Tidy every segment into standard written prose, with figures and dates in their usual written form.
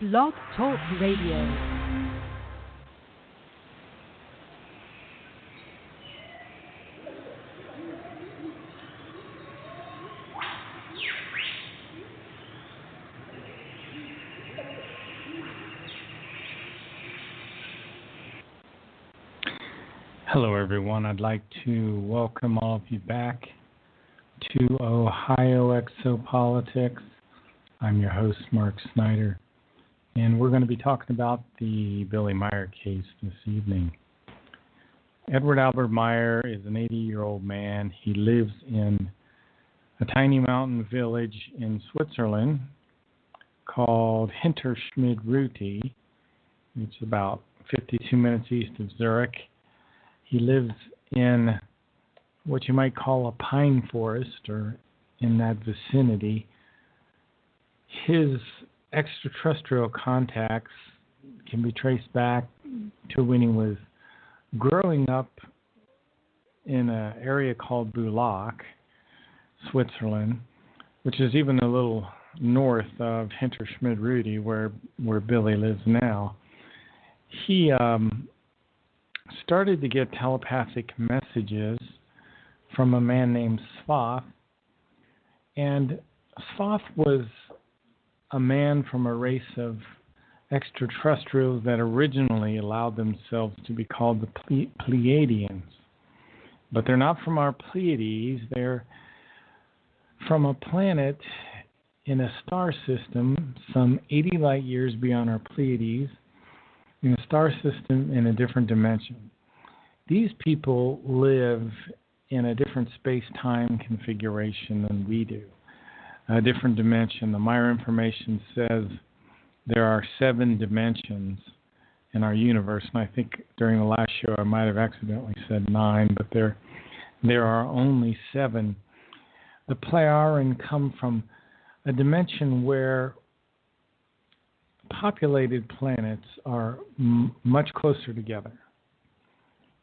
Blog Talk Radio. Hello, everyone. I'd like to welcome all of you back to Ohio Exopolitics. I'm your host, Mark Snyder, and we're going to be talking about the Billy Meyer case this evening. Edward Albert Meyer is an 80-year-old man. He lives in a tiny mountain village in Switzerland called Hinterschmid-Ruti. It's about 52 minutes east of Zurich. He lives in what you might call a pine forest or in that vicinity. His extraterrestrial contacts can be traced back to when he was growing up in an area called Bulak, Switzerland, which is even a little north of Hinterschmid-Ruti, where Billy lives now. He started to get telepathic messages from a man named Svath. And Svath was a man from a race of extraterrestrials that originally allowed themselves to be called the Pleiadians. But they're not from our Pleiades. They're from a planet in a star system some 80 light years beyond our Pleiades, in a star system in a different dimension. These people live in a different space-time configuration than we do, a different dimension. The Meyer information says there are 7 dimensions in our universe, and I think during the last show I might have accidentally said 9, but there are only 7. The Pleiaren come from a dimension where populated planets are much closer together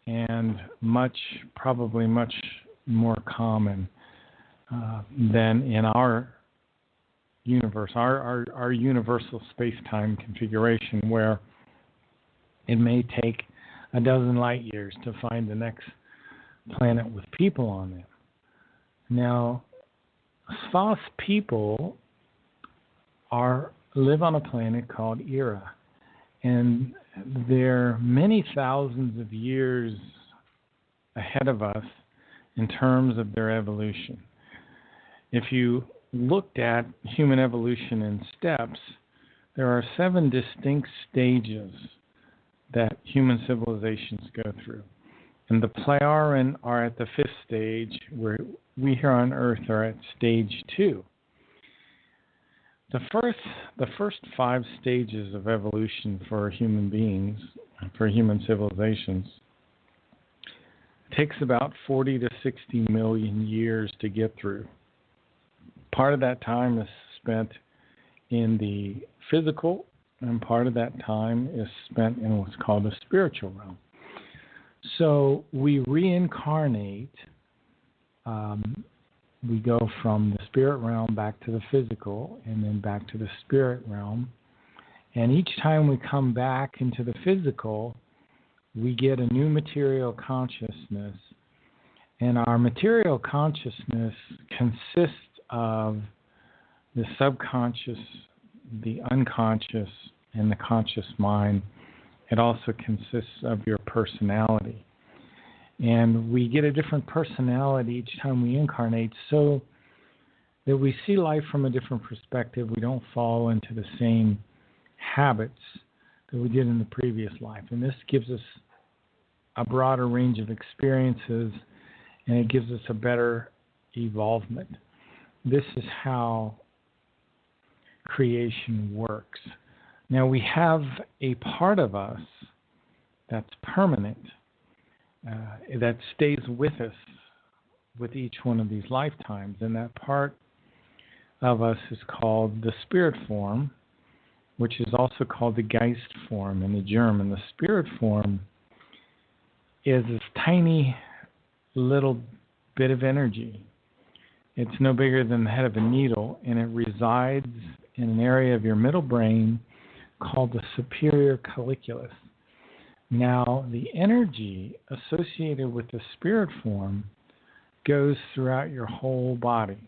and probably much more common than in our universe, our universal space-time configuration, where it may take a dozen light years to find the next planet with people on it. Now, Svath people live on a planet called Era, and they're many thousands of years ahead of us in terms of their evolution. If you looked at human evolution in steps, there are 7 distinct stages that human civilizations go through. And the Pleiaren are at the 5th stage, where we here on Earth are at stage 2. The first 5 stages of evolution for human beings, for human civilizations, takes about 40 to 60 million years to get through. Part of that time is spent in the physical, and part of that time is spent in what's called the spiritual realm. So we reincarnate. We go from the spirit realm back to the physical and then back to the spirit realm. And each time we come back into the physical, we get a new material consciousness. And our material consciousness consists of the subconscious, the unconscious, and the conscious mind. It also consists of your personality. And we get a different personality each time we incarnate, so that we see life from a different perspective. We don't fall into the same habits that we did in the previous life. And this gives us a broader range of experiences, and it gives us a better evolvement. This is how creation works. Now, we have a part of us that's permanent, that stays with us with each one of these lifetimes. And that part of us is called the spirit form, which is also called the Geist form in the German. The spirit form is this tiny little bit of energy. It's no bigger than the head of a needle, and it resides in an area of your middle brain called the superior colliculus. Now, the energy associated with the spirit form goes throughout your whole body.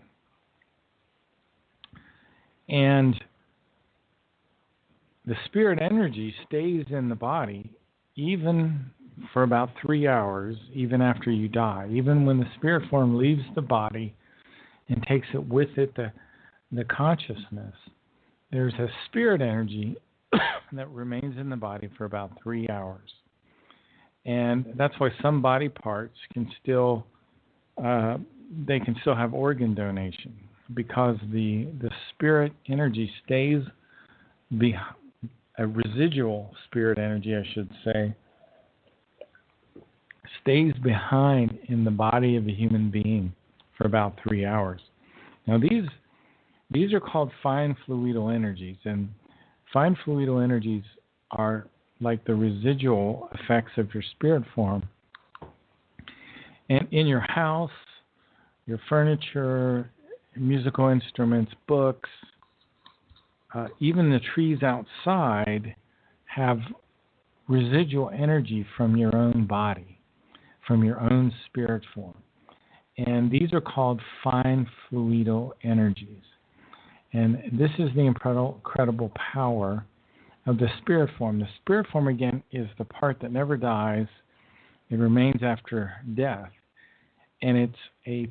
And the spirit energy stays in the body even for about 3 hours, even after you die. Even when the spirit form leaves the body and takes it with it, the consciousness, there's a spirit energy that remains in the body for about 3 hours. And that's why some body parts can still have organ donation, because the spirit energy stays a residual spirit energy, I should say, stays behind in the body of a human being for about 3 hours. Now these are called fine fluidal energies, and fine fluidal energies are like the residual effects of your spirit form. And in your house, your furniture, musical instruments, books, even the trees outside have residual energy from your own body, from your own spirit form. And these are called fine fluidal energies. And this is the incredible power of the spirit form. The spirit form, again, is the part that never dies. It remains after death. And it's a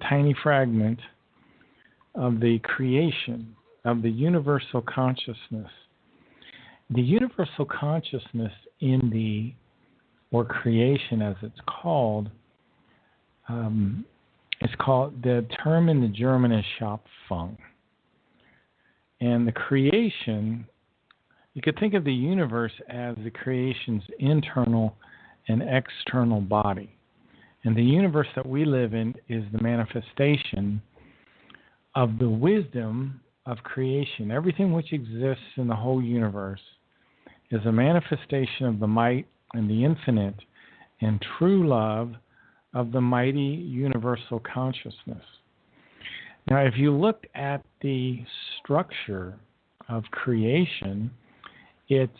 tiny fragment of the creation, of the universal consciousness. The universal consciousness or creation as it's called, the term in the German is Schöpfung. And the creation, you could think of the universe as the creation's internal and external body. And the universe that we live in is the manifestation of the wisdom of creation. Everything which exists in the whole universe is a manifestation of the might and the infinite and true love of the mighty universal consciousness. Now, if you look at the structure of creation, it's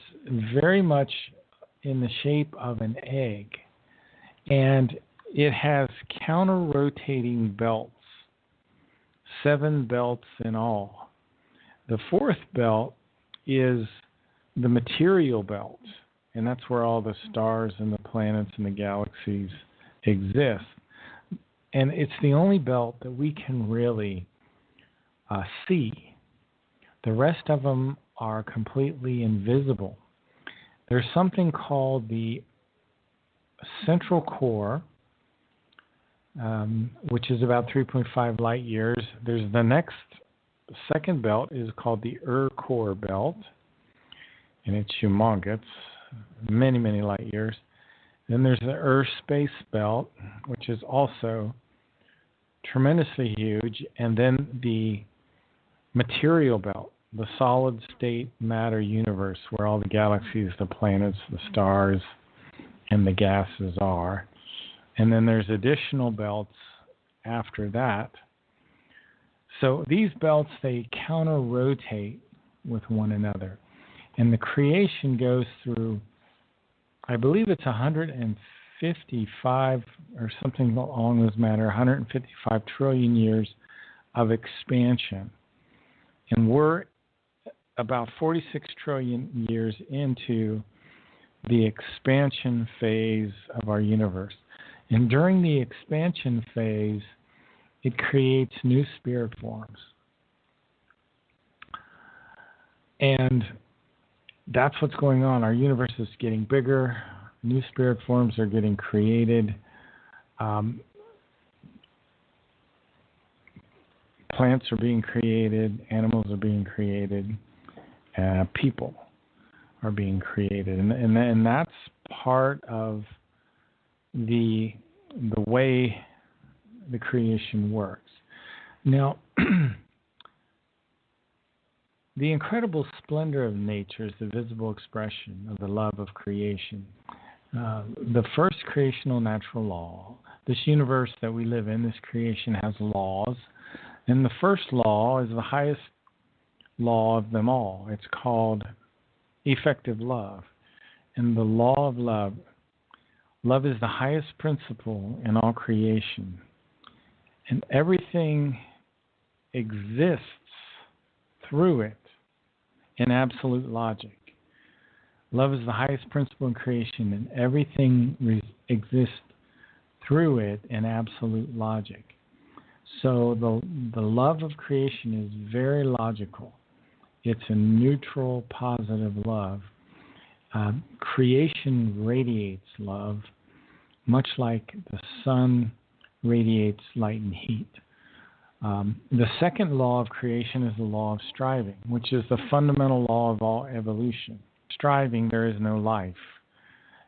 very much in the shape of an egg, and it has counter-rotating belts, 7 belts in all. The 4th belt is the material belt, and that's where all the stars and the planets and the galaxies exist. And it's the only belt that we can really see. The rest of them are completely invisible. There's something called the central core, which is about 3.5 light years. There's the second belt is called the core belt, and it's humongous, many, many light years. Then there's the Earth space belt, which is also tremendously huge, and then the material belt, the solid state matter universe, where all the galaxies, the planets, the stars, and the gases are. And then there's additional belts after that. So these belts, they counter-rotate with one another. And the creation goes through, I believe it's 155 or something along those matter, 155 trillion years of expansion. And we're about 46 trillion years into the expansion phase of our universe. And during the expansion phase, it creates new spirit forms. And that's what's going on. Our universe is getting bigger. New spirit forms are getting created. Plants are being created. Animals are being created. People are being created. And that's part of the way the creation works. Now, the incredible splendor of nature is the visible expression of the love of creation. The first creational natural law, this universe that we live in, this creation has laws. And the first law is the highest law of them all. It's called effective love. And the law of love, love is the highest principle in all creation. And everything exists through it in absolute logic. Love is the highest principle in creation, and everything exists through it in absolute logic. So the love of creation is very logical. It's a neutral, positive love. Creation radiates love, much like the sun radiates light and heat. The second law of creation is the law of striving, which is the fundamental law of all evolution. Striving, there is no life.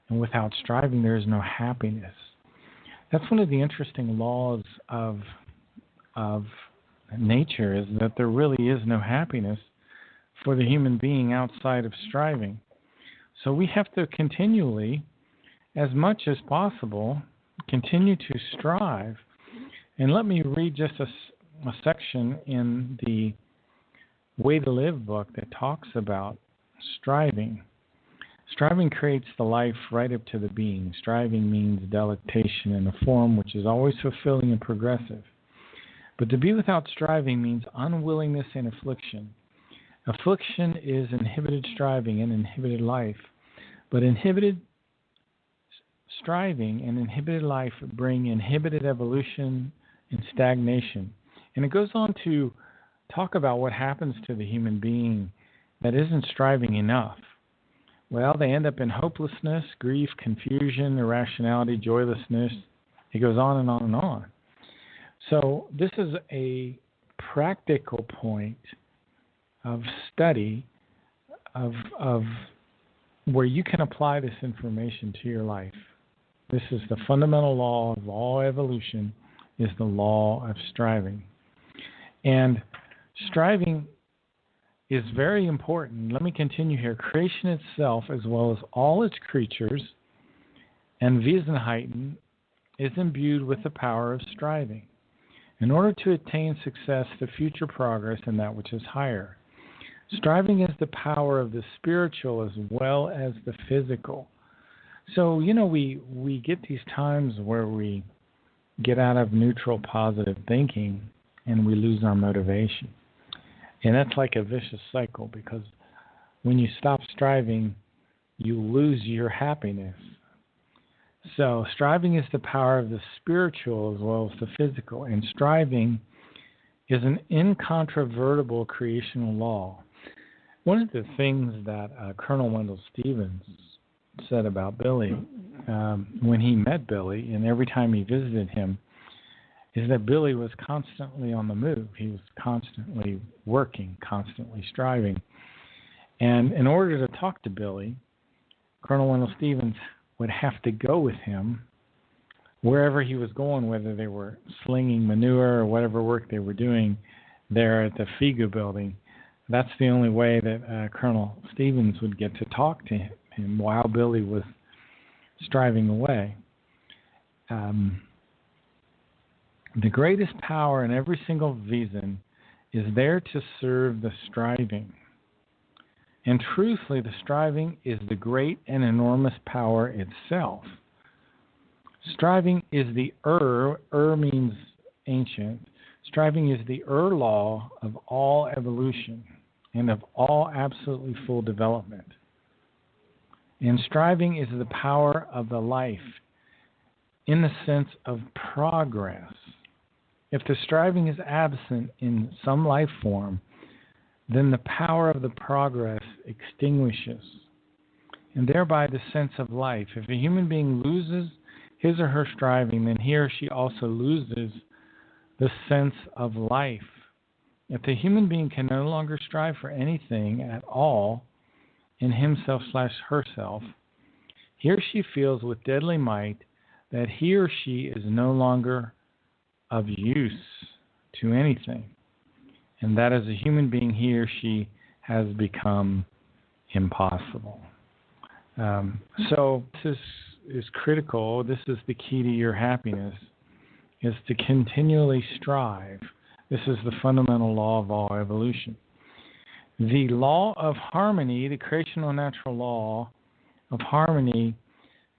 And without striving, there is no happiness. That's one of the interesting laws of nature, is that there really is no happiness for the human being outside of striving. So we have to continually, as much as possible, continue to strive. And let me read just a section in the Way to Live book that talks about striving. Striving creates the life right up to the being. Striving means delectation in a form which is always fulfilling and progressive. But to be without striving means unwillingness and affliction. Affliction is inhibited striving and inhibited life. But inhibited striving and inhibited life bring inhibited evolution and stagnation. And it goes on to talk about what happens to the human being that isn't striving enough. Well, they end up in hopelessness, grief, confusion, irrationality, joylessness. It goes on and on and on. So this is a practical point of study of where you can apply this information to your life. This is the fundamental law of all evolution, is the law of striving. And striving is very important. Let me continue here. Creation itself, as well as all its creatures, and Wesenheiten, is imbued with the power of striving in order to attain success, the future progress, and that which is higher. Striving is the power of the spiritual as well as the physical. So, we get these times where we get out of neutral, positive thinking and we lose our motivation. And that's like a vicious cycle, because when you stop striving, you lose your happiness. So striving is the power of the spiritual as well as the physical. And striving is an incontrovertible creational law. One of the things that Colonel Wendell Stevens said about Billy when he met Billy, and every time he visited him, is that Billy was constantly on the move. He was constantly working, constantly striving. And in order to talk to Billy, Colonel Wendell Stevens would have to go with him wherever he was going, whether they were slinging manure or whatever work they were doing there at the FIGU building. That's the only way that Colonel Stevens would get to talk to him while Billy was striving away. The greatest power in every single Wesen is there to serve the striving. And truthfully, the striving is the great and enormous power itself. Striving is the means ancient. Striving is the law of all evolution and of all absolutely full development. And striving is the power of the life in the sense of progress. If the striving is absent in some life form, then the power of the progress extinguishes, and thereby the sense of life. If a human being loses his or her striving, then he or she also loses the sense of life. If the human being can no longer strive for anything at all in himself/herself, he or she feels with deadly might that he or she is no longer of use to anything, and that as a human being, he or she has become impossible. So this is critical. This is the key to your happiness, is to continually strive. This is the fundamental law of all evolution. The law of harmony, the creational natural law of harmony,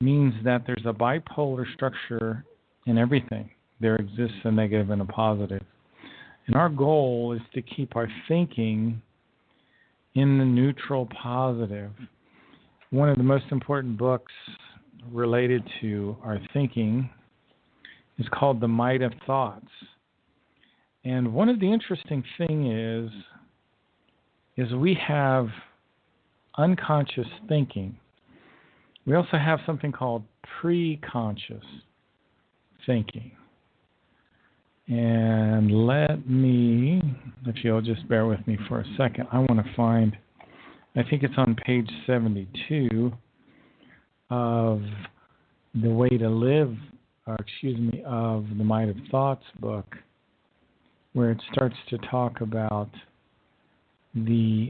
means that there's a bipolar structure in everything. There exists a negative and a positive. And our goal is to keep our thinking in the neutral positive. One of the most important books related to our thinking is called The Might of Thoughts. And one of the interesting things is we have unconscious thinking. We also have something called preconscious thinking. And let me, if you'll just bear with me for a second, I want to find, I think it's on page 72 of The Way to Live, of the Might of Thoughts book, where it starts to talk about the,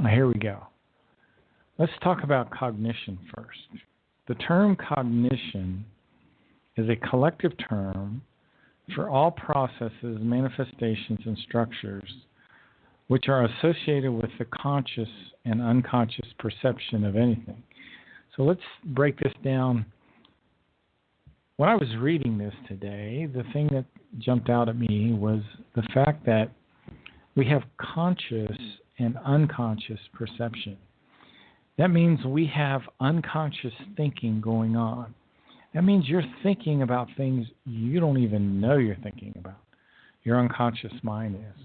here we go. Let's talk about cognition first. The term cognition is a collective term for all processes, manifestations, and structures which are associated with the conscious and unconscious perception of anything. So let's break this down. When I was reading this today, the thing that jumped out at me was the fact that we have conscious and unconscious perception. That means we have unconscious thinking going on. That means you're thinking about things you don't even know you're thinking about. Your unconscious mind is.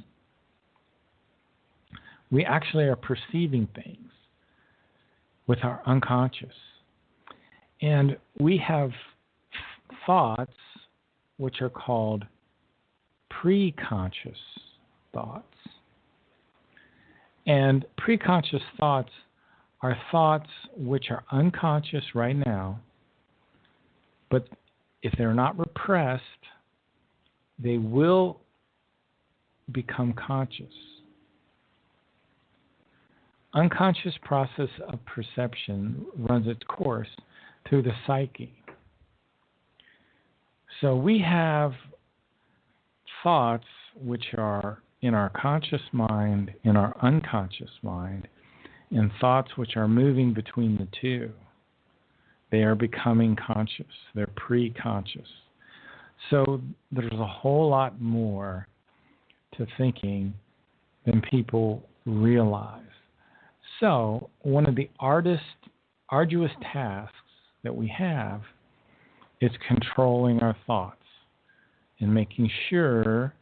We actually are perceiving things with our unconscious. And we have thoughts which are called preconscious thoughts. And preconscious thoughts are thoughts which are unconscious right now, but if they're not repressed, they will become conscious. Unconscious process of perception runs its course through the psyche. So we have thoughts which are in our conscious mind, in our unconscious mind, and thoughts which are moving between the two. They are becoming conscious. They're pre-conscious. So there's a whole lot more to thinking than people realize. So one of the arduous tasks that we have is controlling our thoughts and making sure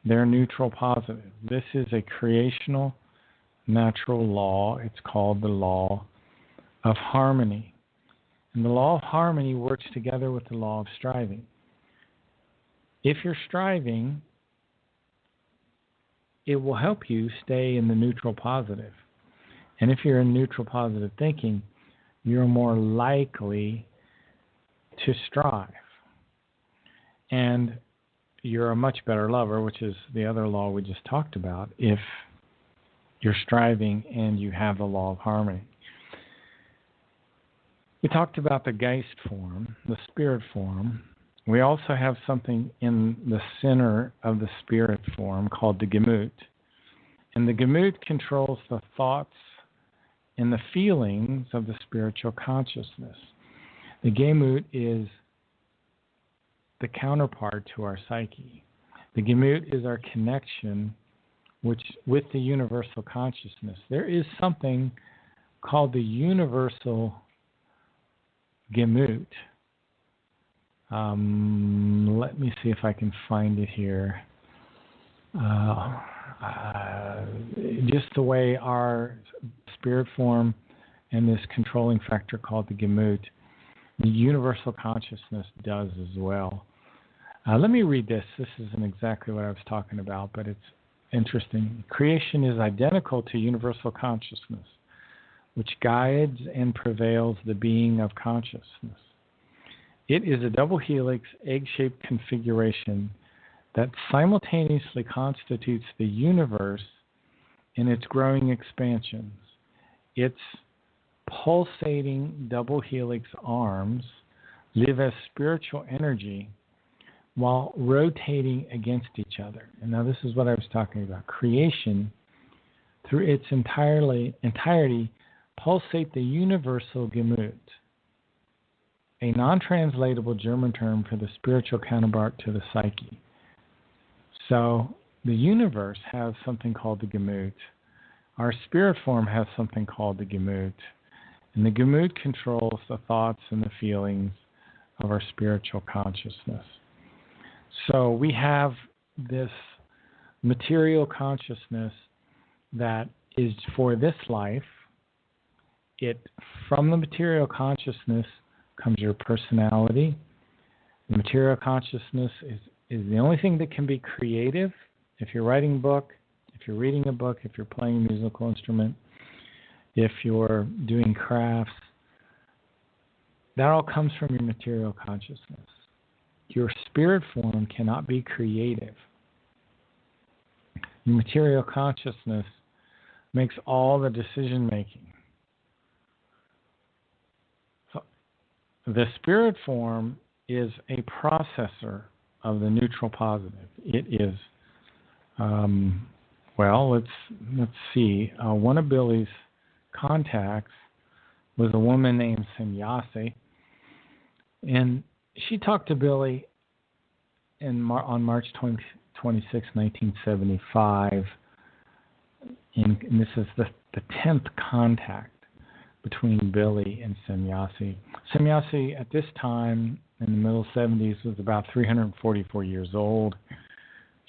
they're neutral positive. This is a creational natural law. It's called the law of harmony. And the law of harmony works together with the law of striving. If you're striving, it will help you stay in the neutral positive. And if you're in neutral positive thinking, you're more likely to strive. And you're a much better lover, which is the other law we just talked about, if you're striving and you have the law of harmony. We talked about the Geist form, the spirit form. We also have something in the center of the spirit form called the Gemut. And the Gemut controls the thoughts and the feelings of the spiritual consciousness. The Gemut is the counterpart to our psyche. The Gemut is our connection with the universal consciousness. There is something called the universal Gemut. Let me see if I can find it here. Just the way our spirit form and this controlling factor called the Gemut, the universal consciousness does as well. Let me read this. This isn't exactly what I was talking about, but it's interesting. Creation is identical to universal consciousness, which guides and prevails the being of consciousness. It is a double helix, egg-shaped configuration that simultaneously constitutes the universe in its growing expansions. Its pulsating double helix arms live as spiritual energy, while rotating against each other. And now this is what I was talking about. Creation, through its entirety, pulsate the universal Gemut, a non-translatable German term for the spiritual counterpart to the psyche. So the universe has something called the Gemut. Our spirit form has something called the Gemut. And the Gemut controls the thoughts and the feelings of our spiritual consciousness. So we have this material consciousness that is for this life. From the material consciousness comes your personality. The material consciousness is the only thing that can be creative. If you're writing a book, if you're reading a book, if you're playing a musical instrument, if you're doing crafts, that all comes from your material consciousness. Your spirit form cannot be creative. Your material consciousness makes all the decision making. So the spirit form is a processor of the neutral positive. It is, let's see. One of Billy's contacts was a woman named Semyase, and she talked to Billy on March 26, 1975, and this is the 10th contact between Billy and Semyase. Semyase, at this time, in the middle 70s, was about 344 years old.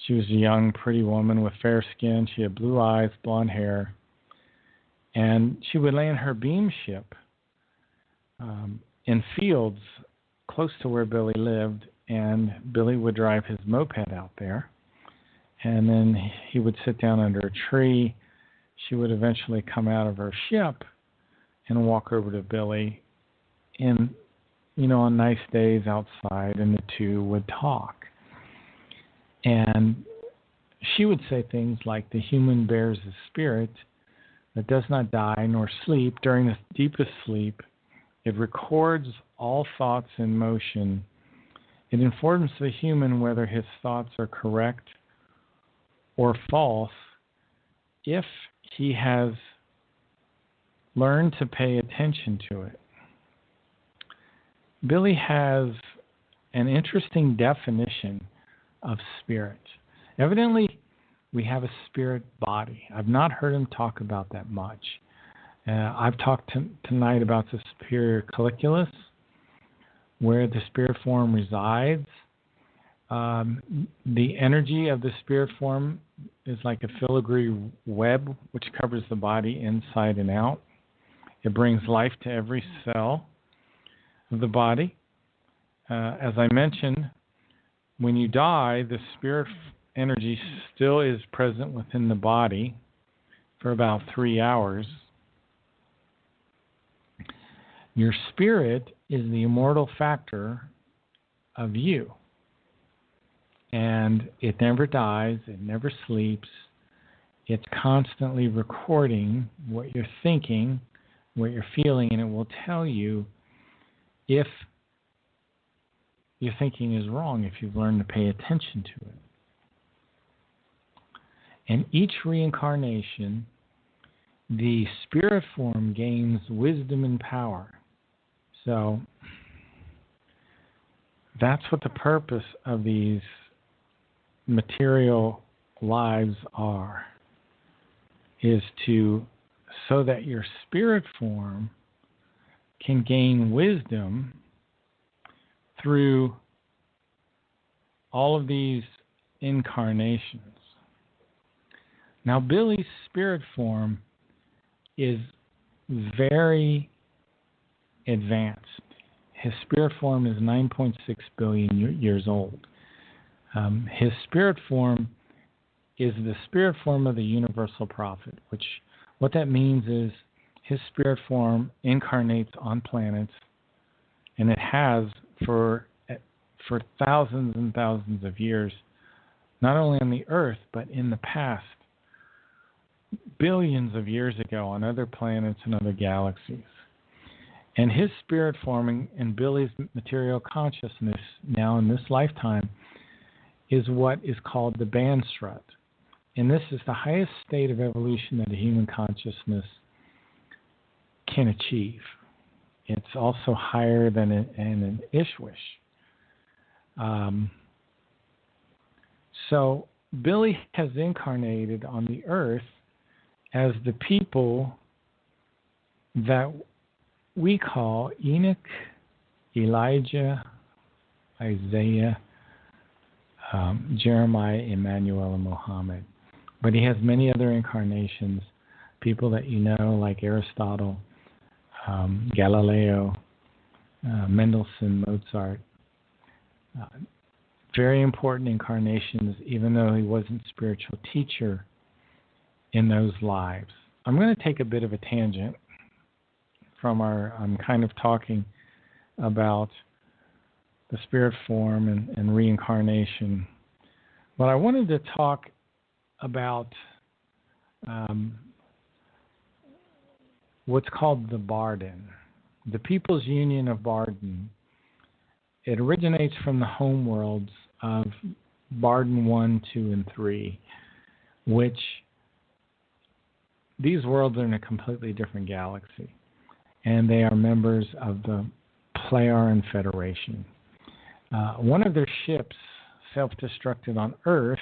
She was a young, pretty woman with fair skin. She had blue eyes, blonde hair, and she would land her beam ship in fields close to where Billy lived, and Billy would drive his moped out there, and then he would sit down under a tree. She would eventually come out of her ship and walk over to Billy, and, on nice days outside, and the two would talk. And she would say things like, the human bears a spirit that does not die nor sleep. During the deepest sleep, it records all thoughts in motion. It informs the human whether his thoughts are correct or false if he has learned to pay attention to it. Billy has an interesting definition of spirit. Evidently, we have a spirit body. I've not heard him talk about that much. I've talked tonight about the superior colliculus, where the spirit form resides. The energy of the spirit form is like a filigree web which covers the body inside and out. It brings life to every cell of the body. As I mentioned, when you die, the spirit energy still is present within the body for about 3 hours. Your spirit is the immortal factor of you. And it never dies, it never sleeps. It's constantly recording what you're thinking, what you're feeling, and it will tell you if your thinking is wrong, if you've learned to pay attention to it. And each reincarnation, the spirit form gains wisdom and power. So that's what the purpose of these material lives are, is so that your spirit form can gain wisdom through all of these incarnations. Now, Billy's spirit form is very advanced. His spirit form is 9.6 billion years old. His spirit form is the spirit form of the universal prophet, which what that means is his spirit form incarnates on planets, and it has for thousands and thousands of years, not only on the earth, but in the past, billions of years ago on other planets and other galaxies. And his spirit forming and Billy's material consciousness now in this lifetime is what is called the band throught. And this is the highest state of evolution that a human consciousness can achieve. It's also higher than an ishwish. So Billy has incarnated on the earth as the people that we call Enoch, Elijah, Isaiah, Jeremiah, Emmanuel, and Muhammad. But he has many other incarnations, people that you know, like Aristotle, Galileo, Mendelssohn, Mozart. Very important incarnations, even though he wasn't a spiritual teacher in those lives. I'm going to take a bit of a tangent I'm kind of talking about the spirit form and reincarnation. But I wanted to talk about what's called the Barden, the People's Union of Barden. It originates from the homeworlds of Barden 1, 2, and 3, which these worlds are in a completely different galaxy, and they are members of the Playaran Federation. One of their ships self-destructed on Earth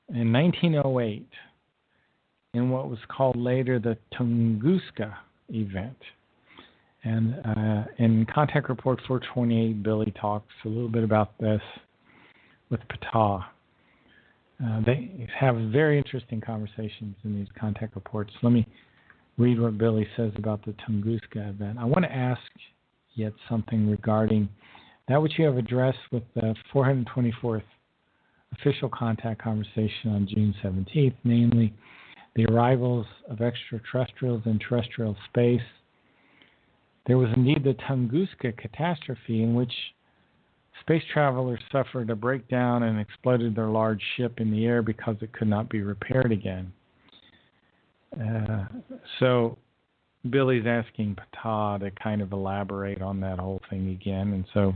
in 1908 in what was called later the Tunguska event. And in Contact Report 428, Billy talks a little bit about this with Ptah. They have very interesting conversations in these Contact Reports. Let me read what Billy says about the Tunguska event. I want to ask yet something regarding that which you have addressed with the 424th official contact conversation on June 17th, namely the arrivals of extraterrestrials in terrestrial space. There was indeed the Tunguska catastrophe in which space travelers suffered a breakdown and exploded their large ship in the air because it could not be repaired again. So Billy's asking Ptah to kind of elaborate on that whole thing again, and so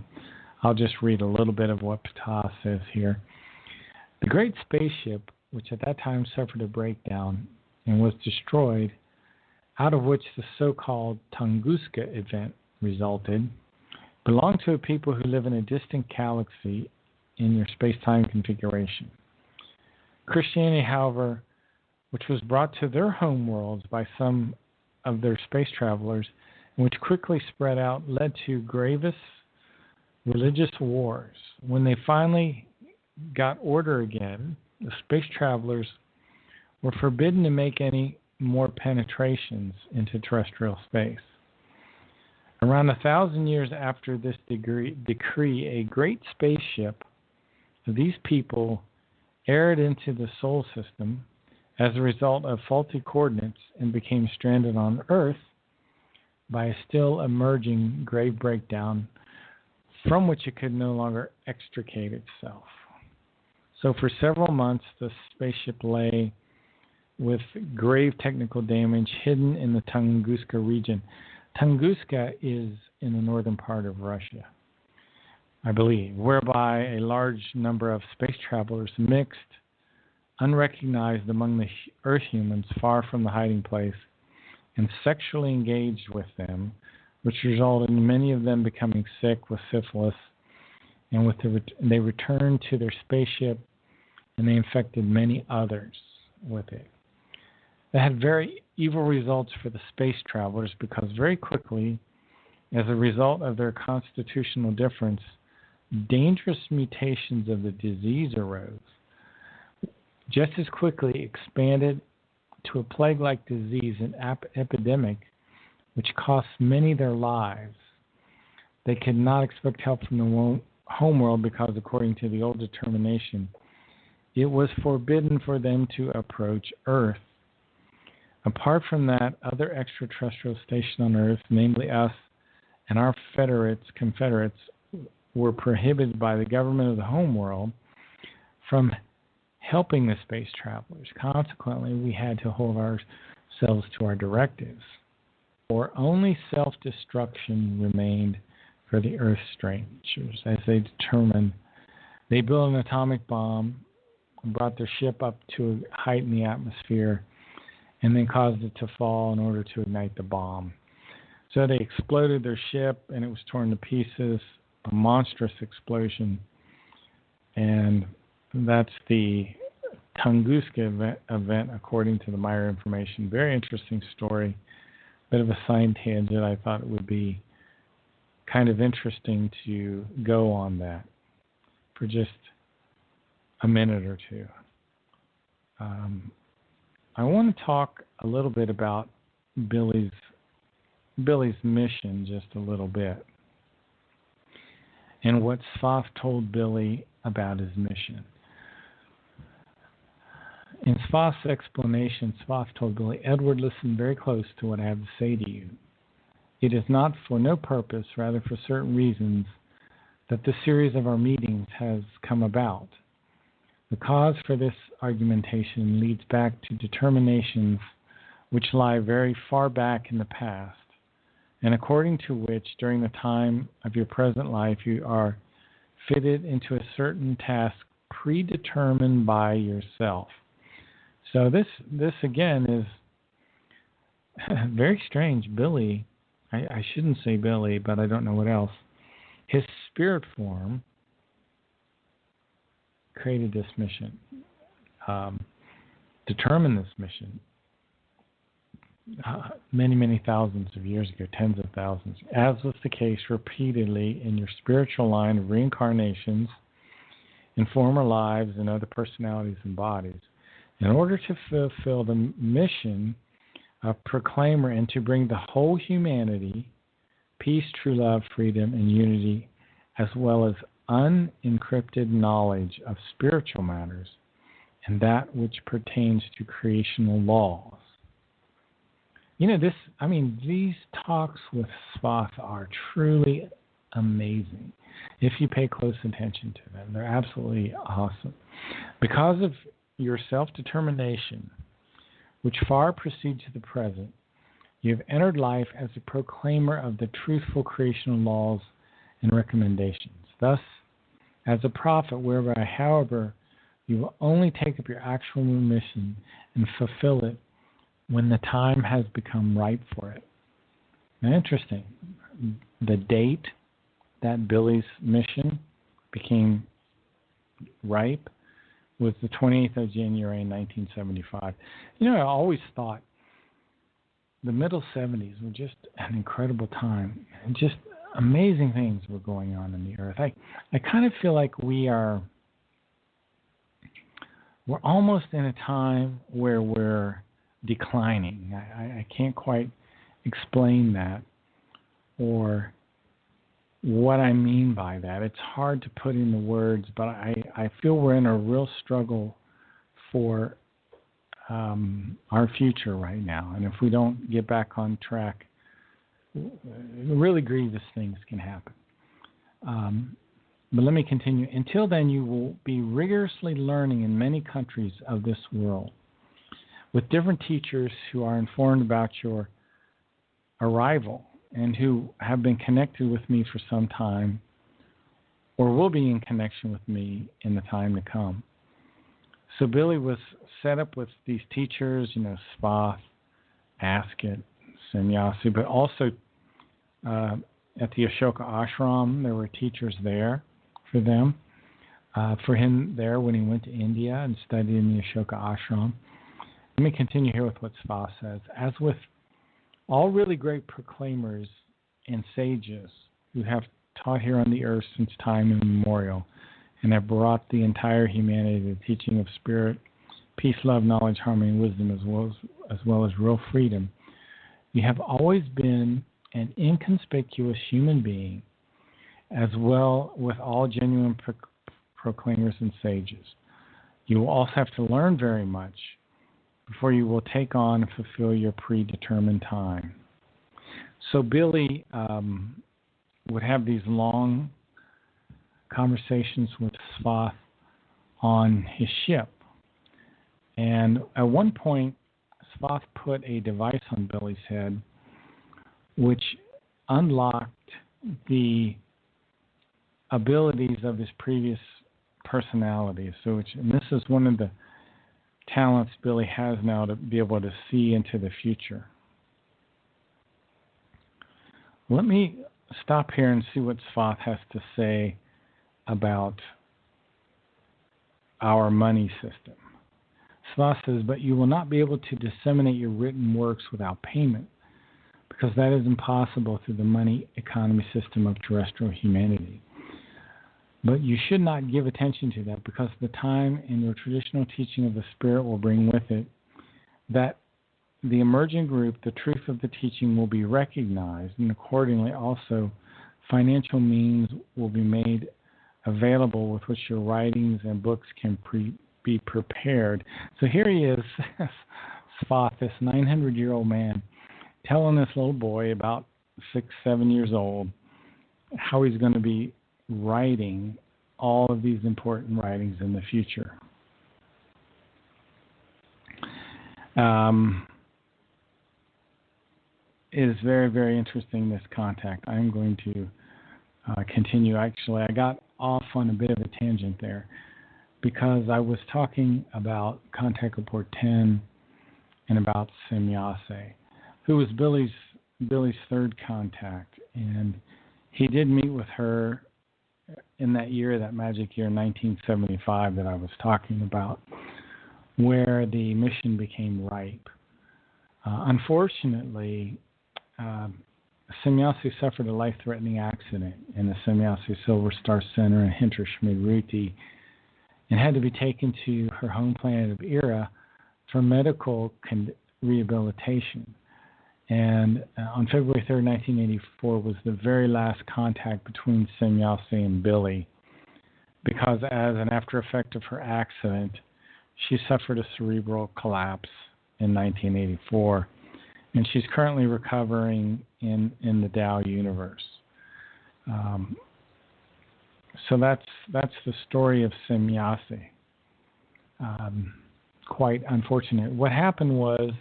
I'll just read a little bit of what Ptah says here. The great spaceship, which at that time suffered a breakdown and was destroyed, out of which the so-called Tunguska event resulted, belonged to a people who live in a distant galaxy in your space-time configuration. Christianity, however, which was brought to their home worlds by some of their space travelers, and which quickly spread out, led to gravest religious wars. When they finally got order again, the space travelers were forbidden to make any more penetrations into terrestrial space. Around 1,000 years after this decree, a great spaceship of these people erred into the Sol system as a result of faulty coordinates and became stranded on Earth by a still emerging grave breakdown from which it could no longer extricate itself. So for several months, the spaceship lay with grave technical damage hidden in the Tunguska region. Tunguska is in the northern part of Russia, I believe, whereby a large number of space travelers mixed, unrecognized among the Earth humans far from the hiding place, and sexually engaged with them, which resulted in many of them becoming sick with syphilis, and they returned to their spaceship, and they infected many others with it. That had very evil results for the space travelers because very quickly, as a result of their constitutional difference, dangerous mutations of the disease arose. Just as quickly expanded to a plague-like disease, an epidemic, which cost many their lives. They could not expect help from the homeworld because, according to the old determination, it was forbidden for them to approach Earth. Apart from that, other extraterrestrials stationed on Earth, namely us and our confederates, were prohibited by the government of the homeworld from helping the space travelers. Consequently, we had to hold ourselves to our directives, for only self-destruction remained for the Earth strangers, as they determined They built an atomic bomb and brought their ship up to a height in the atmosphere and then caused it to fall in order to ignite the bomb. So they exploded their ship and it was torn to pieces, a monstrous explosion. And that's the Tunguska event, according to the Meyer information. Very interesting story. Bit of a side tangent. I thought it would be kind of interesting to go on that for just a minute or two. I want to talk a little bit about Billy's mission, just a little bit, and what Svath told Billy about his mission. In Svath's explanation, Svath told Billy, "Edward, listen very close to what I have to say to you. It is not for no purpose, rather for certain reasons, that the series of our meetings has come about. The cause for this argumentation leads back to determinations which lie very far back in the past, and according to which, during the time of your present life, you are fitted into a certain task predetermined by yourself." So this again is very strange. Billy, I shouldn't say Billy, but I don't know what else. His spirit form created this mission, determined this mission many, many thousands of years ago, tens of thousands, as was the case repeatedly in your spiritual line of reincarnations in former lives and other personalities and bodies, in order to fulfill the mission of proclaimer and to bring the whole humanity peace, true love, freedom, and unity, as well as unencrypted knowledge of spiritual matters and that which pertains to creational laws. You know, these talks with Svath are truly amazing if you pay close attention to them. They're absolutely awesome. Because of your self-determination, which far precedes the present, you have entered life as a proclaimer of the truthful creational laws and recommendations. Thus, as a prophet, whereby, however, you will only take up your actual mission and fulfill it when the time has become ripe for it. Now, interesting. The date that Billy's mission became ripe was the 28th of January in 1975. You know, I always thought the middle 70s were just an incredible time. And just amazing things were going on in the earth. I kind of feel like we're almost in a time where we're declining. I can't quite explain that or what I mean by that. It's hard to put into words, but I feel we're in a real struggle for our future right now. And if we don't get back on track, really grievous things can happen. But let me continue. Until then, you will be rigorously learning in many countries of this world with different teachers who are informed about your arrival and who have been connected with me for some time or will be in connection with me in the time to come. So Billy was set up with these teachers, Svath, Asket, Sannyasi, but also at the Ashoka ashram, there were teachers there for them, for him there when he went to India and studied in the Ashoka ashram. Let me continue here with what Svath says. As with all really great proclaimers and sages who have taught here on the earth since time immemorial and have brought the entire humanity to the teaching of spirit, peace, love, knowledge, harmony, and wisdom, as well as real freedom, you have always been an inconspicuous human being, as well with all genuine proclaimers and sages. You will also have to learn very much before you will take on and fulfill your predetermined time. So Billy would have these long conversations with Svath on his ship. And at one point, Svath put a device on Billy's head which unlocked the abilities of his previous personality. And this is one of the talents Billy has now, to be able to see into the future. Let me stop here and see what Throught has to say about our money system. Throught says, but you will not be able to disseminate your written works without payment, because that is impossible through the money economy system of terrestrial humanity. But you should not give attention to that, because the time in your traditional teaching of the Spirit will bring with it that the emerging group, the truth of the teaching will be recognized, and accordingly also financial means will be made available with which your writings and books can be prepared. So here he is, Throught, this 900-year-old man, telling this little boy about 6, 7 years old how he's going to be writing all of these important writings in the future. It is very, very interesting, this contact. I'm going to continue. Actually, I got off on a bit of a tangent there because I was talking about Contact Report 10 and about Semyase, who was Billy's third contact. And he did meet with her in that year, that magic year, 1975, that I was talking about, where the mission became ripe. Unfortunately, Semyase suffered a life-threatening accident in the Semyase Silver Star Center in Hinterschmidt-Ruti and had to be taken to her home planet of Ira for medical rehabilitation. And on February 3rd, 1984 was the very last contact between Semyase and Billy, because as an after effect of her accident, she suffered a cerebral collapse in 1984. And she's currently recovering in the Tao universe. So that's the story of Semyase. Quite unfortunate. What happened was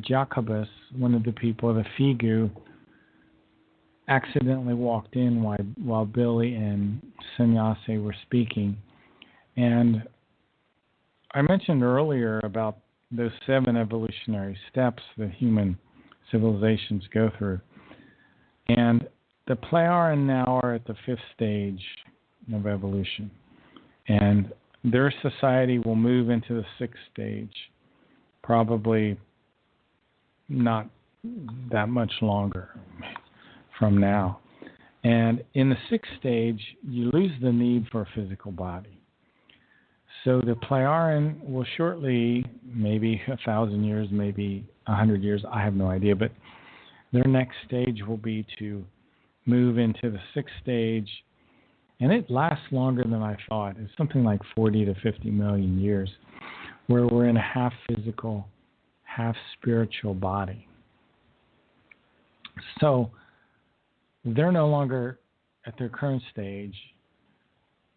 Jacobus, one of the people, the Figu, accidentally walked in while Billy and Semyase were speaking. And I mentioned earlier about those 7 evolutionary steps that human civilizations go through. And the Plejaren now are at the 5th stage of evolution. And their society will move into the 6th stage, probably not that much longer from now. And in the 6th stage, you lose the need for a physical body. So the Plejaren will shortly, maybe 1,000 years, maybe 100 years, I have no idea, but their next stage will be to move into the 6th stage, and it lasts longer than I thought. It's something like 40 to 50 million years, where we're in a half physical, half spiritual body. So they're no longer, at their current stage,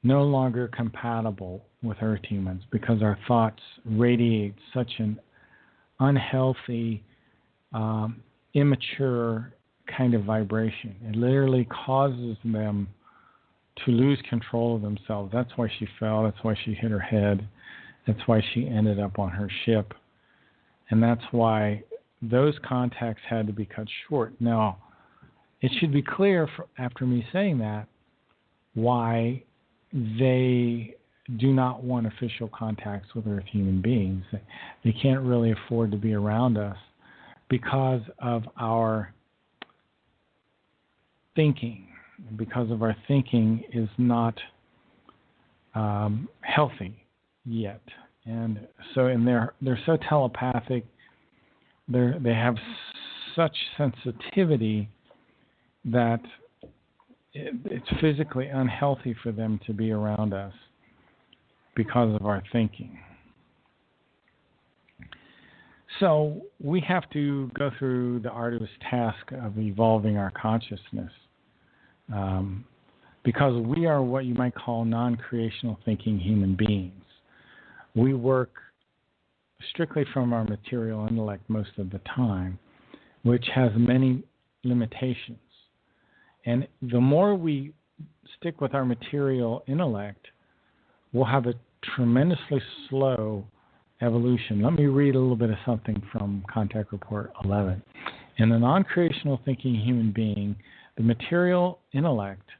no longer compatible with Earth humans, because our thoughts radiate such an unhealthy, immature kind of vibration. It literally causes them to lose control of themselves. That's why she fell. That's why she hit her head. That's why she ended up on her ship. And that's why those contacts had to be cut short. Now, it should be clear after me saying that why they do not want official contacts with Earth human beings. They can't really afford to be around us because of our thinking. Because of our thinking is not healthy yet. And so, they're so telepathic. They have such sensitivity that it's physically unhealthy for them to be around us because of our thinking. So we have to go through the arduous task of evolving our consciousness, because we are what you might call non-creational thinking human beings. We work strictly from our material intellect most of the time, which has many limitations. And the more we stick with our material intellect, will have a tremendously slow evolution. Let me read a little bit of something from Contact Report 11. In a non-creational thinking human being, the material intellect,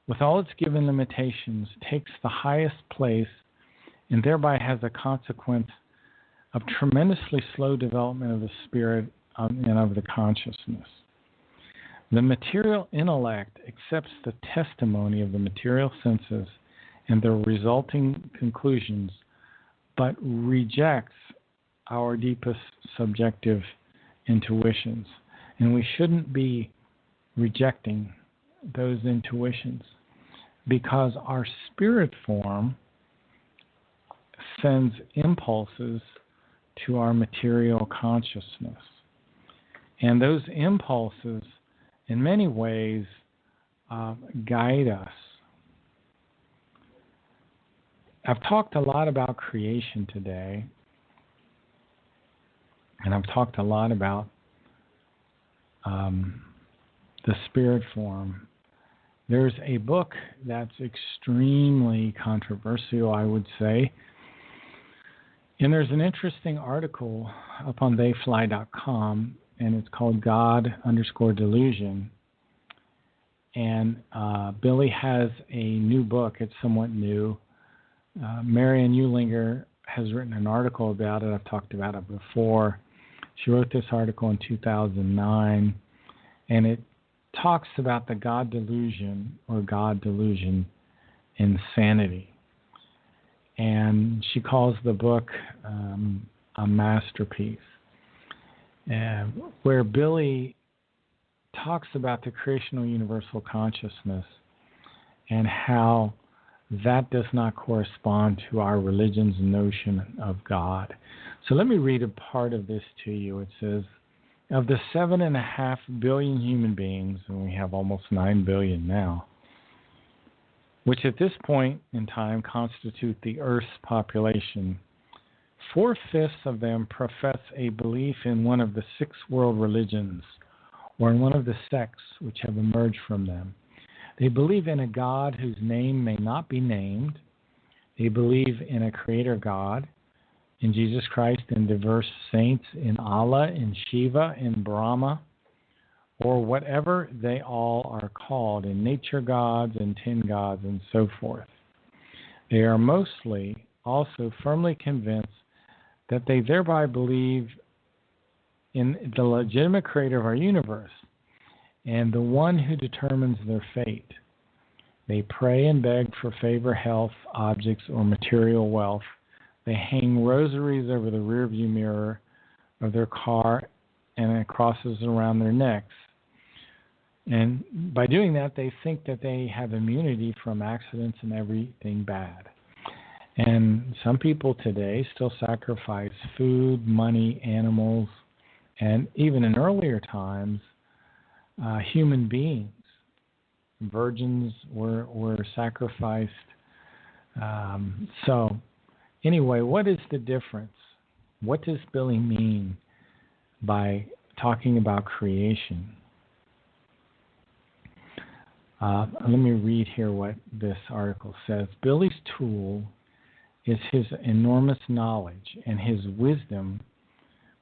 with all its given limitations, takes the highest place and thereby has a consequence of tremendously slow development of the spirit and of the consciousness. The material intellect accepts the testimony of the material senses and their resulting conclusions, but rejects our deepest subjective intuitions. And we shouldn't be rejecting those intuitions, because our spirit form sends impulses to our material consciousness. And those impulses, in many ways, guide us. I've talked a lot about creation today, and I've talked a lot about the spirit form. There's a book that's extremely controversial, I would say. And there's an interesting article up on theyfly.com, and it's called God_delusion. And Billy has a new book. It's somewhat new. Marianne Eulinger has written an article about it. I've talked about it before. She wrote this article in 2009, and it talks about the God delusion or God delusion insanity. And she calls the book a masterpiece, where Billy talks about the creational universal consciousness and how that does not correspond to our religion's notion of God. So let me read a part of this to you. It says, of the 7.5 billion human beings, and we have almost 9 billion now, which at this point in time constitute the Earth's population, 4/5 of them profess a belief in one of the 6 world religions, or in one of the sects which have emerged from them. They believe in a God whose name may not be named. They believe in a creator God, in Jesus Christ, in diverse saints, in Allah, in Shiva, in Brahma, or whatever they all are called, in nature gods and tin gods and so forth. They are mostly also firmly convinced that they thereby believe in the legitimate creator of our universe and the one who determines their fate. They pray and beg for favor, health, objects, or material wealth. They hang rosaries over the rearview mirror of their car and it crosses around their necks. And by doing that, they think that they have immunity from accidents and everything bad. And some people today still sacrifice food, money, animals, and even in earlier times, human beings. Virgins were sacrificed. So anyway, what is the difference? What does Billy mean by talking about creation? Let me read here what this article says. Billy's tool is his enormous knowledge and his wisdom,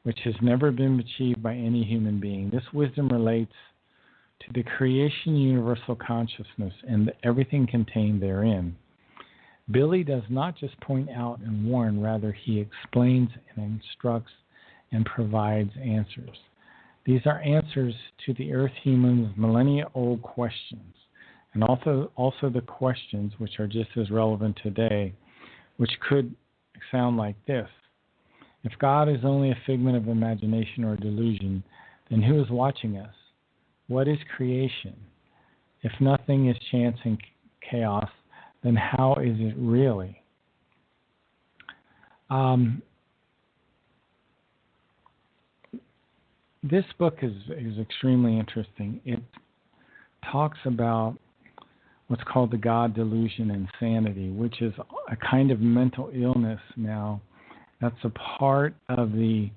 which has never been achieved by any human being. This wisdom relates to the creation universal consciousness and everything contained therein. Billy does not just point out and warn, rather he explains and instructs and provides answers. These are answers to the Earth humans' millennia-old questions, and also the questions which are just as relevant today, which could sound like this. If God is only a figment of imagination or delusion, then who is watching us? What is creation? If nothing is chance and chaos, then how is it really? This book is extremely interesting. It talks about what's called the God delusion insanity, which is a kind of mental illness now that's a part of the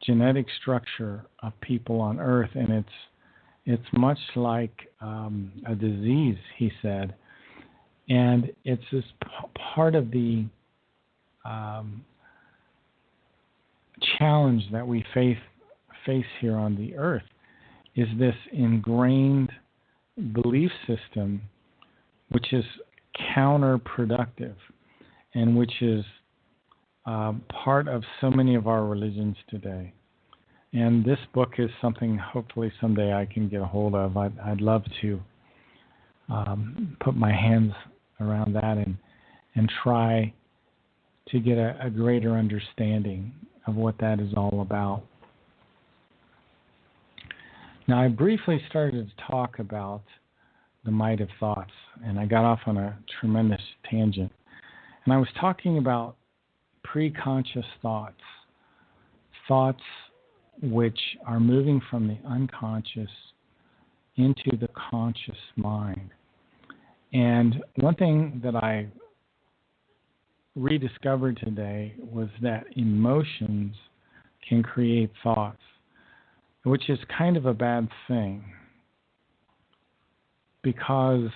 genetic structure of people on Earth, and it's much like a disease, he said. And it's this part of the challenge that we face here on the earth, is this ingrained belief system which is counterproductive and which is part of so many of our religions today. And this book is something hopefully someday I can get a hold of. I'd love to put my hands around that and try to get a greater understanding of what that is all about. Now, I briefly started to talk about the might of thoughts, and I got off on a tremendous tangent. And I was talking about preconscious thoughts, thoughts which are moving from the unconscious into the conscious mind. And one thing that I rediscovered today was that emotions can create thoughts, which is kind of a bad thing, because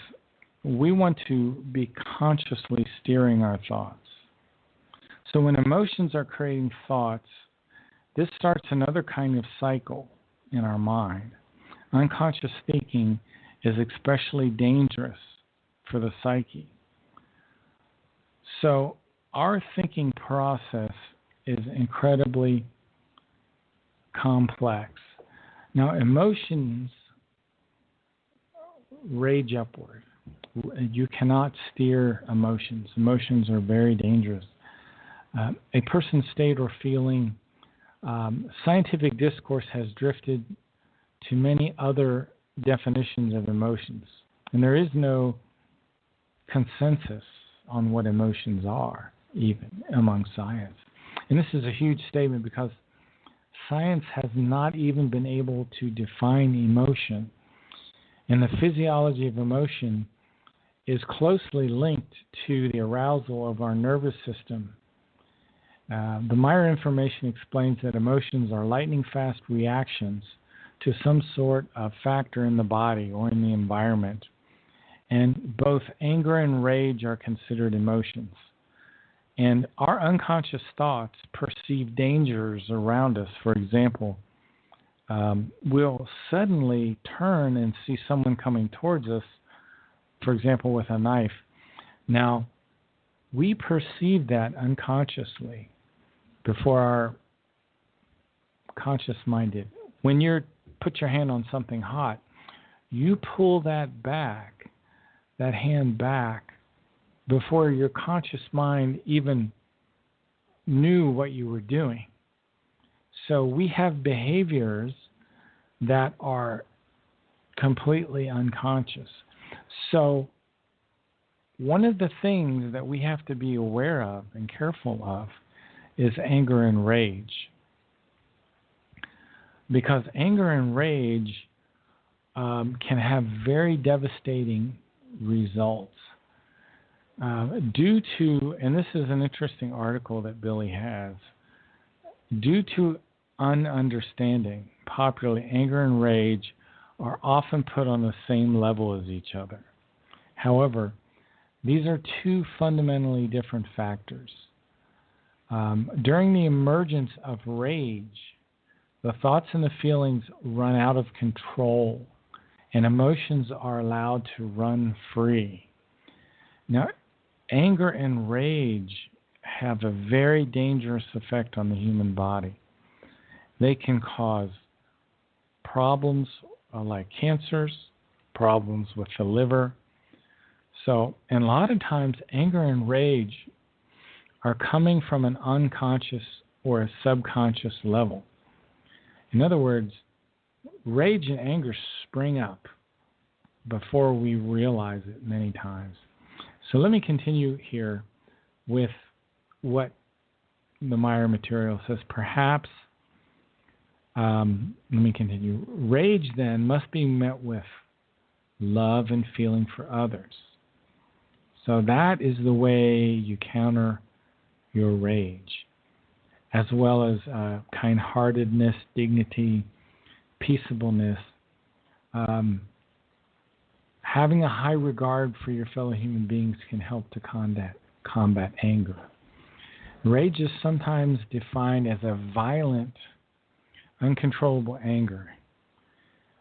we want to be consciously steering our thoughts. So when emotions are creating thoughts, this starts another kind of cycle in our mind. Unconscious thinking is especially dangerous for the psyche. So our thinking process is incredibly complex. Now, emotions rage upward. You cannot steer emotions. Emotions are very dangerous. A person's state or feeling, scientific discourse has drifted to many other definitions of emotions, and there is no consensus on what emotions are, even among science. And this is a huge statement because science has not even been able to define emotion. And the physiology of emotion is closely linked to the arousal of our nervous system. The Meyer information explains that emotions are lightning-fast reactions to some sort of factor in the body or in the environment. And both anger and rage are considered emotions. And our unconscious thoughts perceive dangers around us. For example, we'll suddenly turn and see someone coming towards us, for example, with a knife. Now, we perceive that unconsciously before our conscious mind did. When you put your hand on something hot, you pull that hand back, before your conscious mind even knew what you were doing. So we have behaviors that are completely unconscious. So one of the things that we have to be aware of and careful of is anger and rage. Because anger and rage can have very devastating results. Due to, and this is an interesting article that Billy has, due to ununderstanding, popularly anger and rage are often put on the same level as each other. However, these are two fundamentally different factors. During the emergence of rage, the thoughts and the feelings run out of control, and emotions are allowed to run free. Now, anger and rage have a very dangerous effect on the human body. They can cause problems like cancers, problems with the liver. So, and a lot of times, anger and rage are coming from an unconscious or a subconscious level. In other words, rage and anger spring up before we realize it many times. So let me continue here with what the Meyer material says. Perhaps, let me continue. Rage then must be met with love and feeling for others. So that is the way you counter your rage, as well as kind-heartedness, Having a high regard for your fellow human beings can help to combat anger. Rage is sometimes defined as a violent, uncontrollable anger.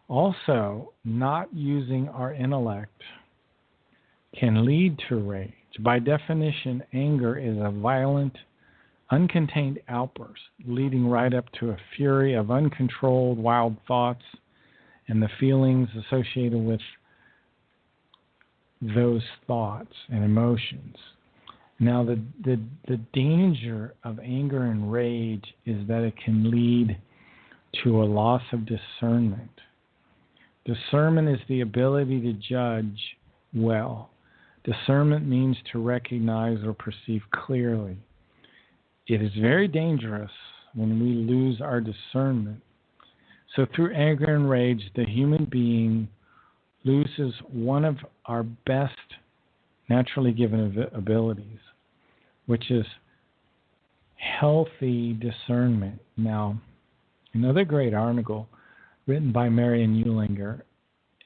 Also, not using our intellect can lead to rage. By definition, anger is a violent, uncontained outburst, leading right up to a fury of uncontrolled, wild thoughts and the feelings associated with those thoughts and emotions. Now, the danger of anger and rage is that it can lead to a loss of discernment. Discernment is the ability to judge well. Discernment means to recognize or perceive clearly. It is very dangerous when we lose our discernment. So through anger and rage, the human being loses one of our best naturally given abilities, which is healthy discernment. Now, another great article written by Marion Eulinger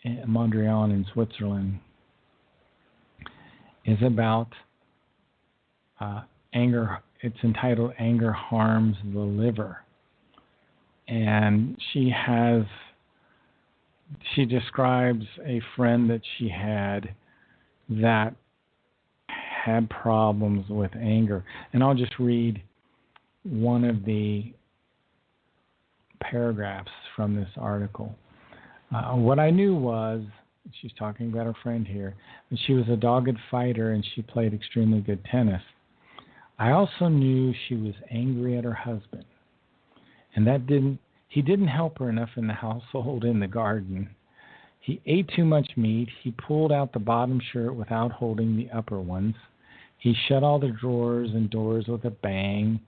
in Mondrian in Switzerland is about anger. It's entitled "Anger Harms the Liver." And she describes a friend that she had that had problems with anger. And I'll just read one of the paragraphs from this article. What I knew was, she's talking about her friend here, that she was a dogged fighter and she played extremely good tennis. I also knew she was angry at her husband, and he didn't help her enough in the household, in the garden. He ate too much meat. He pulled out the bottom shirt without holding the upper ones. He shut all the drawers and doors with a bang.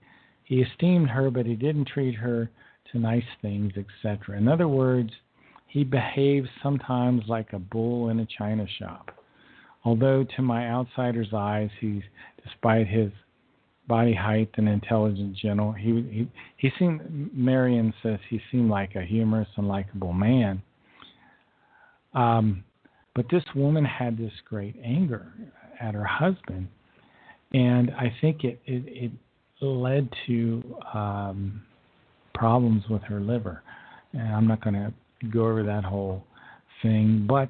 He esteemed her, but he didn't treat her to nice things, etc. In other words, he behaved sometimes like a bull in a china shop. Although to my outsider's eyes, despite his body height and intelligent, gentle, he seemed, Marion says, he seemed like a humorous and likable man. But this woman had this great anger at her husband, and I think it led to problems with her liver. And I'm not going to go over that whole thing, but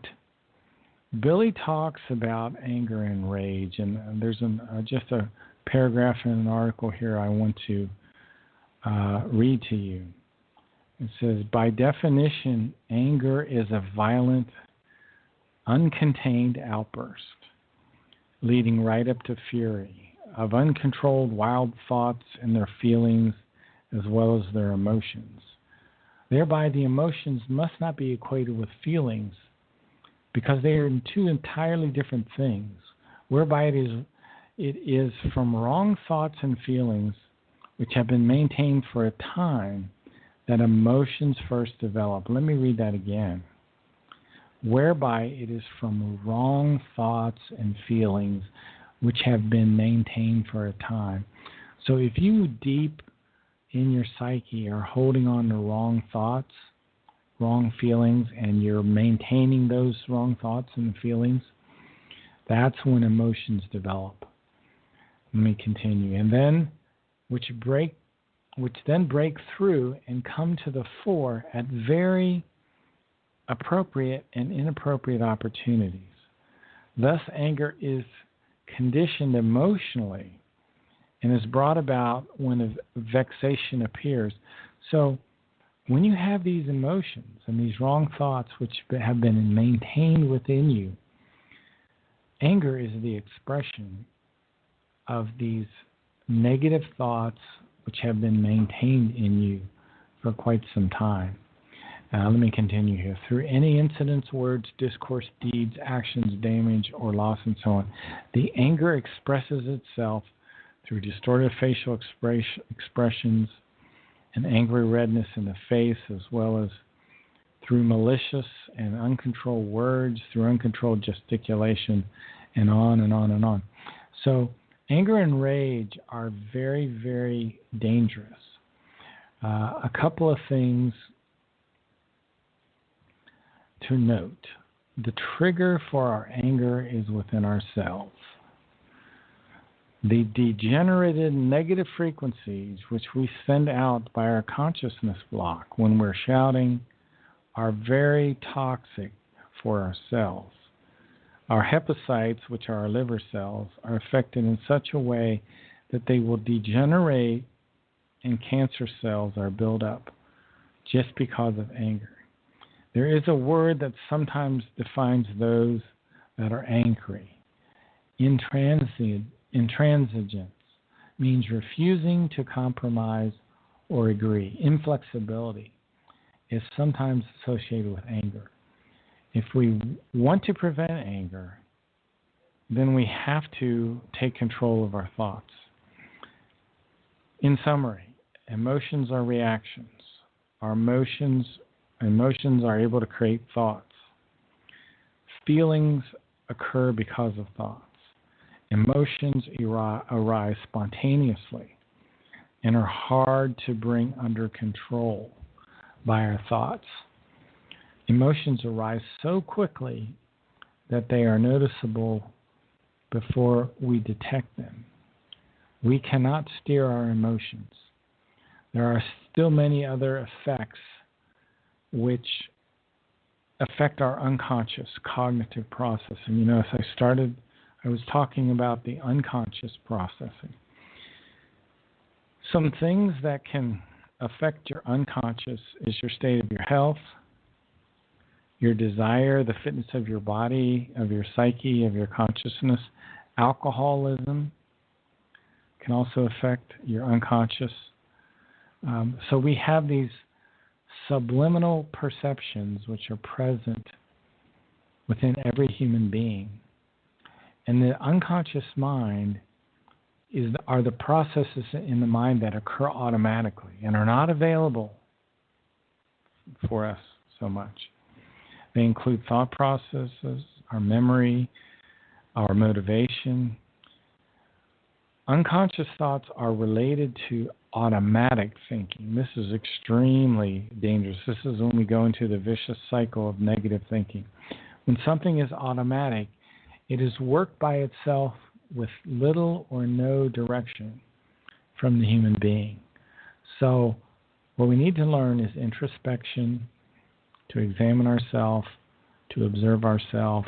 Billy talks about anger and rage, and there's just a paragraph in an article here I want to read to you. It says, by definition, anger is a violent, uncontained outburst, leading right up to fury, of uncontrolled wild thoughts and their feelings as well as their emotions. Thereby, the emotions must not be equated with feelings because they are two entirely different things, whereby it is from wrong thoughts and feelings which have been maintained for a time that emotions first develop. Let me read that again. Whereby it is from wrong thoughts and feelings which have been maintained for a time. So if you deep in your psyche are holding on to wrong thoughts, wrong feelings, and you're maintaining those wrong thoughts and feelings, that's when emotions develop. Let me continue. And then, which then break through and come to the fore at very appropriate and inappropriate opportunities. Thus, anger is conditioned emotionally and is brought about when a vexation appears. So, when you have these emotions and these wrong thoughts which have been maintained within you, anger is the expression of these negative thoughts which have been maintained in you for quite some time. Let me continue here. Through any incidents, words, discourse, deeds, actions, damage, or loss, and so on, the anger expresses itself through distorted facial expressions and angry redness in the face, as well as through malicious and uncontrolled words, through uncontrolled gesticulation, and on and on and on. So anger and rage are very, very dangerous. A couple of things to note. the trigger for our anger is within ourselves. The degenerated negative frequencies which we send out by our consciousness block when we're shouting are very toxic for our cells. Our hepatocytes, which are our liver cells, are affected in such a way that they will degenerate and cancer cells are built up just because of anger. There is a word that sometimes defines those that are angry. Intransigence means refusing to compromise or agree. Inflexibility is sometimes associated with anger. If we want to prevent anger, then we have to take control of our thoughts. In summary, emotions are reactions. Our emotions are able to create thoughts. Feelings occur because of thoughts. Emotions arise spontaneously and are hard to bring under control by our thoughts. Emotions arise so quickly that they are noticeable before we detect them. We cannot steer our emotions. There are still many other effects which affect our unconscious cognitive processing. As I was talking about the unconscious processing. Some things that can affect your unconscious is your state of your health, your desire, the fitness of your body, of your psyche, of your consciousness. Alcoholism can also affect your unconscious. So we have these subliminal perceptions which are present within every human being. And the unconscious mind are the processes in the mind that occur automatically and are not available for us so much. They include thought processes, our memory, our motivation. Unconscious thoughts are related to automatic thinking. This is extremely dangerous. This is when we go into the vicious cycle of negative thinking. When something is automatic, it is worked by itself with little or no direction from the human being. So what we need to learn is introspection, to examine ourselves, to observe ourselves,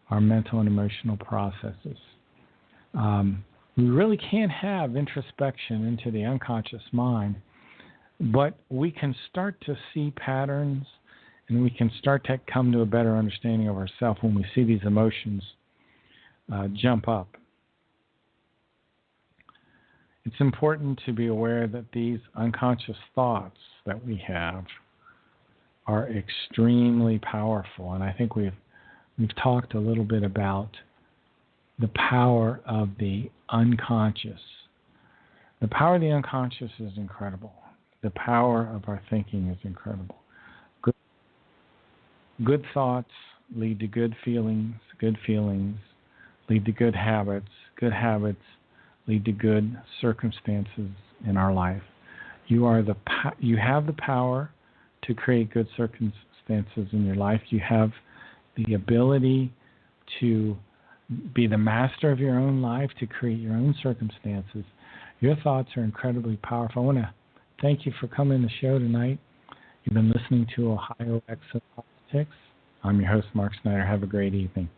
our mental and emotional processes. We really can't have introspection into the unconscious mind, but we can start to see patterns and we can start to come to a better understanding of ourselves when we see these emotions jump up. It's important to be aware that these unconscious thoughts that we have are extremely powerful, and I think we've talked a little bit about the power of the unconscious. The power of the unconscious is incredible. The power of our thinking is incredible. Good thoughts lead to good feelings lead to good habits lead to good circumstances in our life. You have the power to create good circumstances in your life. You have the ability to be the master of your own life, to create your own circumstances. Your thoughts are incredibly powerful. I want to thank you for coming to the show tonight. You've been listening to Ohio Exopolitics. I'm your host, Mark Snyder. Have a great evening.